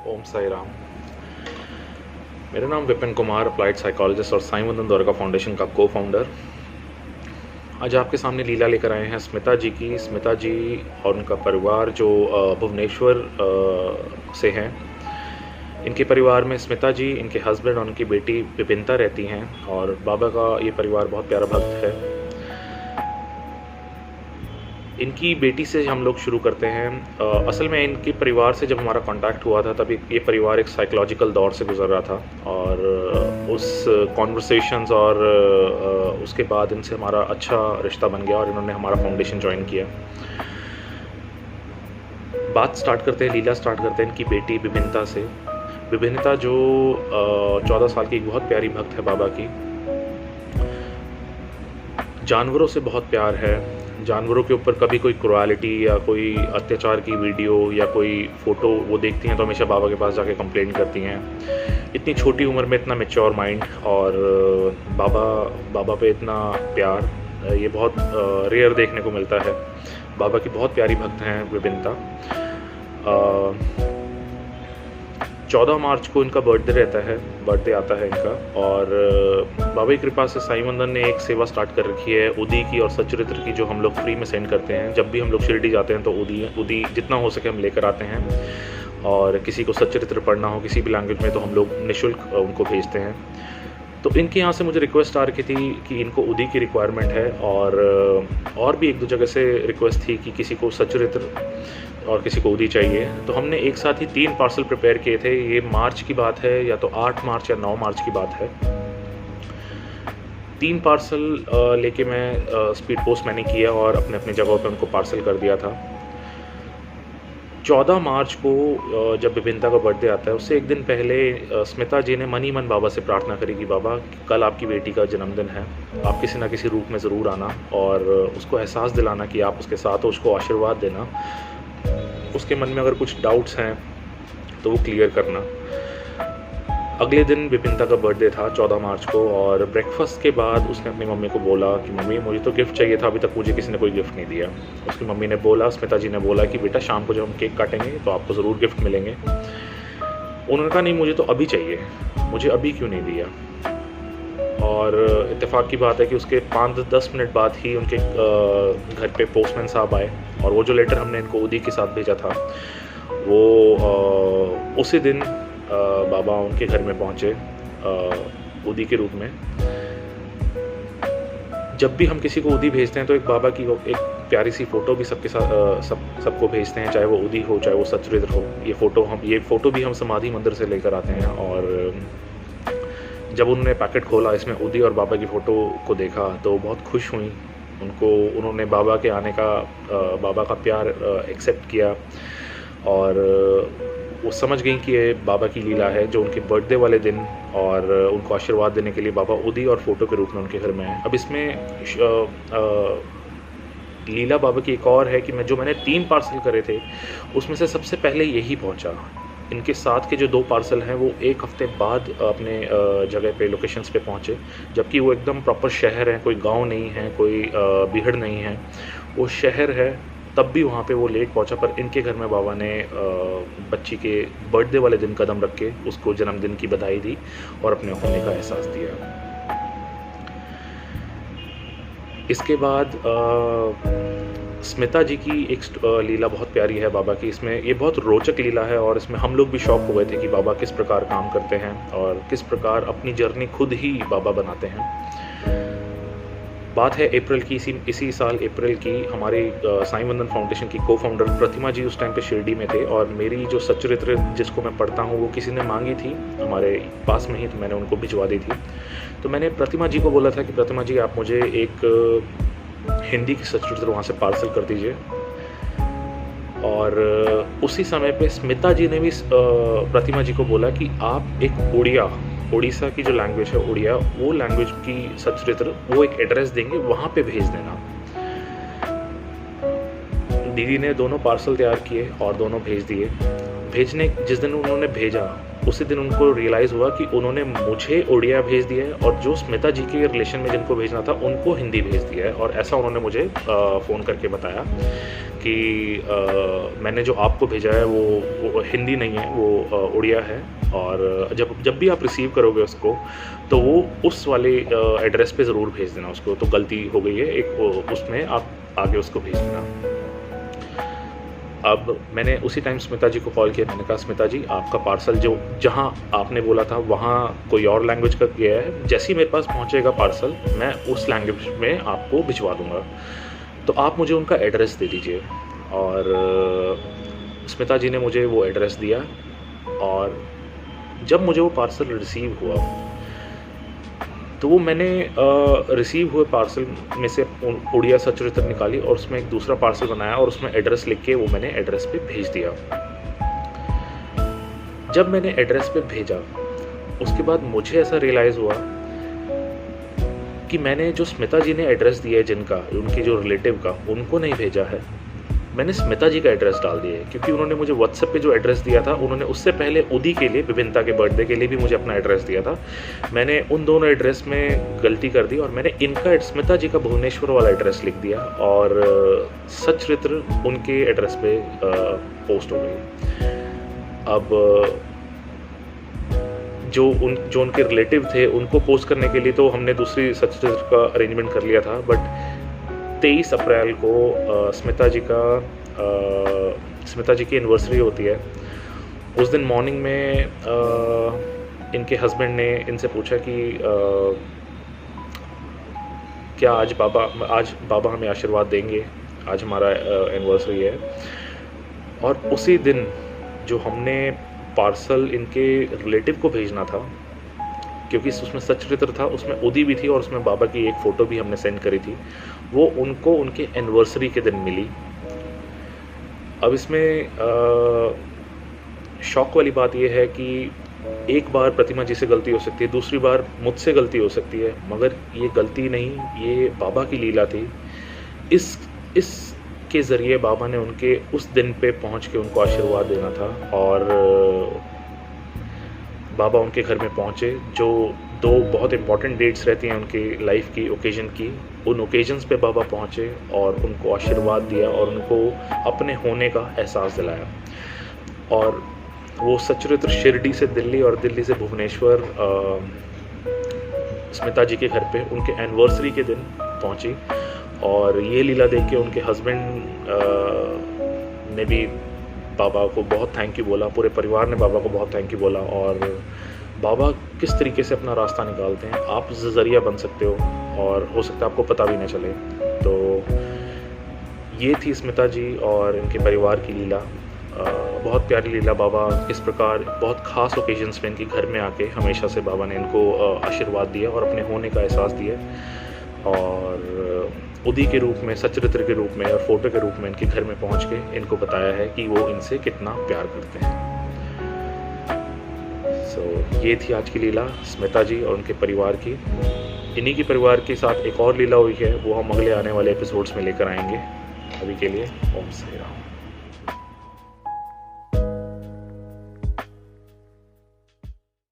ओम साई राम। मेरा नाम Vipin Kumar, applied psychologist और साईं वंदन द्वारका फाउंडेशन का को फाउंडर। आज आपके सामने लीला लेकर आए हैं स्मिता जी की। स्मिता जी और उनका परिवार जो भुवनेश्वर से हैं। इनके परिवार में स्मिता जी, इनके हस्बैंड और उनकी बेटी विपिनता रहती हैं और बाबा का ये परिवार बहुत प्यारा भक्त है। इनकी बेटी से हम लोग शुरू करते हैं। असल में इनके परिवार से जब हमारा कांटेक्ट हुआ था तब ये परिवार एक साइकोलॉजिकल दौर से गुजर रहा था और उस कॉन्वर्सेशंस और उसके बाद इनसे हमारा अच्छा रिश्ता बन गया और इन्होंने हमारा फाउंडेशन ज्वाइन किया। बात स्टार्ट करते हैं, लीला स्टार्ट करते हैं इनकी बेटी विभिन्नता से। विभिन्नता जो 14 साल की एक बहुत प्यारी भक्त है बाबा की। जानवरों से बहुत प्यार है। जानवरों के ऊपर कभी कोई क्रुएलिटी या कोई अत्याचार की वीडियो या कोई फ़ोटो वो देखती हैं तो हमेशा बाबा के पास जाके कंप्लेंट करती हैं। इतनी छोटी उम्र में इतना मैच्योर माइंड और बाबा पे इतना प्यार, ये बहुत रेयर देखने को मिलता है। बाबा की बहुत प्यारी भक्त हैं विभिन्नता। 14 मार्च को इनका बर्थडे आता है इनका। और बाबा की कृपा से साईं वंदन ने एक सेवा स्टार्ट कर रखी है उदी की और सच्चरित्र की, जो हम लोग फ्री में सेंड करते हैं। जब भी हम लोग शिरडी जाते हैं तो उदी जितना हो सके हम लेकर आते हैं। और किसी को सच्चरित्र पढ़ना हो किसी भी लैंग्वेज में तो हम लोग निःशुल्क उनको भेजते हैं। तो इनके यहाँ से मुझे रिक्वेस्ट आ रखी थी कि इनको उदी की रिक्वायरमेंट है और भी एक दो जगह से रिक्वेस्ट थी कि किसी को सच्चरित्र और किसी को उदी चाहिए। तो हमने एक साथ ही 3 पार्सल प्रिपेयर किए थे। ये मार्च की बात है, या तो 8 मार्च या 9 मार्च की बात है। 3 पार्सल लेके मैं स्पीड पोस्ट मैंने किया और अपने अपने जगहों पे उनको पार्सल कर दिया था। 14 मार्च को जब विभिन्नता का बर्थडे आता है उससे एक दिन पहले स्मिता जी ने मन ही मन बाबा से प्रार्थना करी कि बाबा, कल आपकी बेटी का जन्मदिन है, आप किसी ना किसी रूप में ज़रूर आना और उसको एहसास दिलाना कि आप उसके साथ हो, उसको आशीर्वाद देना। उसके मन में अगर कुछ डाउट्स हैं तो वो क्लियर करना। अगले दिन विपिनता का बर्थडे था 14 मार्च को और ब्रेकफास्ट के बाद उसने अपनी मम्मी को बोला कि मम्मी, मुझे तो गिफ्ट चाहिए था, अभी तक मुझे किसी ने कोई गिफ्ट नहीं दिया। उसकी मम्मी ने बोला, स्मिता जी ने बोला कि बेटा शाम को जब हम केक काटेंगे तो आपको ज़रूर गिफ्ट मिलेंगे। उन्होंने कहा नहीं, मुझे तो अभी चाहिए, मुझे अभी क्यों नहीं दिया। और इत्तेफाक की बात है कि उसके 5-10 मिनट बाद ही उनके घर पे पोस्टमैन साहब आए और वो जो लेटर हमने इनको उदी के साथ भेजा था वो उसी दिन बाबा उनके घर में पहुँचे उदी के रूप में। जब भी हम किसी को उदी भेजते हैं तो एक बाबा की एक प्यारी सी फ़ोटो भी सबके साथ सबको भेजते हैं, चाहे वो उदी हो चाहे वो सच्चरित्र हो। ये फ़ोटो भी हम समाधि मंदिर से लेकर आते हैं। और जब उन्होंने पैकेट खोला, इसमें उदी और बाबा की फ़ोटो को देखा तो बहुत खुश हुई। उन्होंने बाबा के आने का, बाबा का प्यार एक्सेप्ट किया और वो समझ गई कि ये बाबा की लीला है जो उनके बर्थडे वाले दिन और उनको आशीर्वाद देने के लिए बाबा उदी और फ़ोटो के रूप में उनके घर में आए। अब इसमें लीला बाबा की एक और है कि मैंने 3 पार्सल करे थे उसमें से सबसे पहले यही पहुंचा। इनके साथ के जो 2 पार्सल हैं वो 1 हफ़्ते बाद अपने जगह पे, लोकेशंस पे पहुंचे, जबकि वो एकदम प्रॉपर शहर है, कोई गांव नहीं है, कोई बीहड़ नहीं है, वो शहर है। तब भी वहाँ पे वो लेट पहुंचा, पर इनके घर में बाबा ने बच्ची के बर्थडे वाले दिन कदम रख के उसको जन्मदिन की बधाई दी और अपने होने का एहसास दिया। इसके बाद स्मिता जी की एक लीला बहुत प्यारी है बाबा की। इसमें ये बहुत रोचक लीला है और इसमें हम लोग भी शॉक हो गए थे कि बाबा किस प्रकार काम करते हैं और किस प्रकार अपनी जर्नी खुद ही बाबा बनाते हैं। बात है अप्रैल की, इसी साल अप्रैल की। हमारी साईं वंदन फाउंडेशन की को फाउंडर प्रतिमा जी उस टाइम पे शिरडी में थे और मेरी जो सच्चरित्र जिसको मैं पढ़ता हूँ वो किसी ने मांगी थी हमारे पास में ही, तो मैंने उनको भिजवा दी थी। तो मैंने प्रतिमा जी को बोला था कि प्रतिमा जी, आप मुझे एक हिंदी की सच्चरित्र वहाँ से पार्सल कर दीजिए। और उसी समय पे स्मिता जी ने भी प्रतिमा जी को बोला कि आप एक उड़ीसा की जो लैंग्वेज है उड़िया, वो लैंग्वेज की सच्चरित्र, वो एक एड्रेस देंगे, वहाँ पे भेज देना। दीदी ने दोनों पार्सल तैयार किए और दोनों भेज दिए। भेजने जिस दिन उन्होंने भेजा, उसी दिन उनको रियलाइज़ हुआ कि उन्होंने मुझे उड़िया भेज दिया है और जो स्मिता जी के रिलेशन में जिनको भेजना था, उनको हिंदी भेज दिया है। और ऐसा उन्होंने मुझे फ़ोन करके बताया कि मैंने जो आपको भेजा है वो हिंदी नहीं है, वो उड़िया है, और जब भी आप रिसीव करोगे उसको, तो वो उस वाले एड्रेस पे ज़रूर भेज देना उसको, तो गलती हो गई है एक, उसमें आप आगे उसको भेज देना। अब मैंने उसी टाइम स्मिता जी को कॉल किया। मैंने कहा, स्मिता जी, आपका पार्सल जो जहाँ आपने बोला था वहाँ कोई और लैंग्वेज का गया है, जैसे ही मेरे पास पहुँचेगा पार्सल, मैं उस लैंग्वेज में आपको भिजवा दूँगा, तो आप मुझे उनका एड्रेस दे दीजिए। और स्मिता जी ने मुझे वो एड्रेस दिया, और जब मुझे वो पार्सल रिसीव हुआ, तो वो मैंने रिसीव हुए पार्सल में से उड़िया सचरित्र निकाली और उसमें एक दूसरा पार्सल बनाया और उसमें एड्रेस लिख के वो मैंने एड्रेस पे भेज दिया। जब मैंने एड्रेस पे भेजा, उसके बाद मुझे ऐसा रियलाइज़ हुआ कि मैंने जो स्मिता जी ने एड्रेस दिया है जिनका, उनके जो रिलेटिव का, उनको नहीं भेजा है, मैंने स्मिता जी का एड्रेस डाल दिया है। क्योंकि उन्होंने मुझे व्हाट्सएप पे जो एड्रेस दिया था, उन्होंने उससे पहले उदी के लिए, विभिन्नता के बर्थडे के लिए भी मुझे अपना एड्रेस दिया था। मैंने उन दोनों एड्रेस में गलती कर दी और मैंने इनका, स्मिता जी का भुवनेश्वर वाला एड्रेस लिख दिया, और सचरित्र उनके एड्रेस पे पोस्ट हो गई। अब जो उनके रिलेटिव थे, उनको पोस्ट करने के लिए तो हमने दूसरी सचरित्र का अरेंजमेंट कर लिया था, बट 23 अप्रैल को स्मिता जी की एनिवर्सरी होती है। उस दिन मॉर्निंग में इनके हस्बैंड ने इनसे पूछा कि क्या आज बाबा हमें आशीर्वाद देंगे, आज हमारा एनिवर्सरी है। और उसी दिन जो हमने पार्सल इनके रिलेटिव को भेजना था, क्योंकि उसमें सचरित्र था, उसमें उदी भी थी और उसमें बाबा की एक फ़ोटो भी हमने सेंड करी थी, वो उनको उनके एनिवर्सरी के दिन मिली। अब इसमें शॉक वाली बात ये है कि एक बार प्रतिमा जी से गलती हो सकती है, दूसरी बार मुझसे गलती हो सकती है, मगर ये गलती नहीं, ये बाबा की लीला थी। इस के ज़रिए बाबा ने उनके उस दिन पे पहुंच के उनको आशीर्वाद देना था, और बाबा उनके घर में पहुँचे। जो 2 बहुत इम्पॉर्टेंट डेट्स रहती हैं उनकी लाइफ की, ओकेजन की, उन ओकेजन्स पे बाबा पहुँचे और उनको आशीर्वाद दिया और उनको अपने होने का एहसास दिलाया। और वो सचरित्र शिरडी से दिल्ली और दिल्ली से भुवनेश्वर स्मिता जी के घर पे उनके एनिवर्सरी के दिन पहुँची, और ये लीला देख के उनके हस्बैंड ने भी बाबा को बहुत थैंक यू बोला, पूरे परिवार ने बाबा को बहुत थैंक यू बोला। और बाबा किस तरीके से अपना रास्ता निकालते हैं, आप ज़रिया बन सकते हो, और हो सकता है आपको पता भी न चले। तो ये थी स्मिता जी और इनके परिवार की लीला, बहुत प्यारी लीला। बाबा किस प्रकार बहुत ख़ास ओकेजन्स में इनके घर में आके हमेशा से बाबा ने इनको आशीर्वाद दिया और अपने होने का एहसास दिया, और उदी के रूप में, सचरित्र के रूप में और फ़ोटो के रूप में इनके घर में पहुंच के इनको बताया है कि वो इनसे कितना प्यार करते हैं। ये थी आज की लीला स्मिता जी और उनके परिवार की। इन्हीं के परिवार के साथ एक और लीला हुई है, वो हम अगले आने वाले एपिसोड्स में लेकर आएंगे। अभी के लिए ओम साई राम।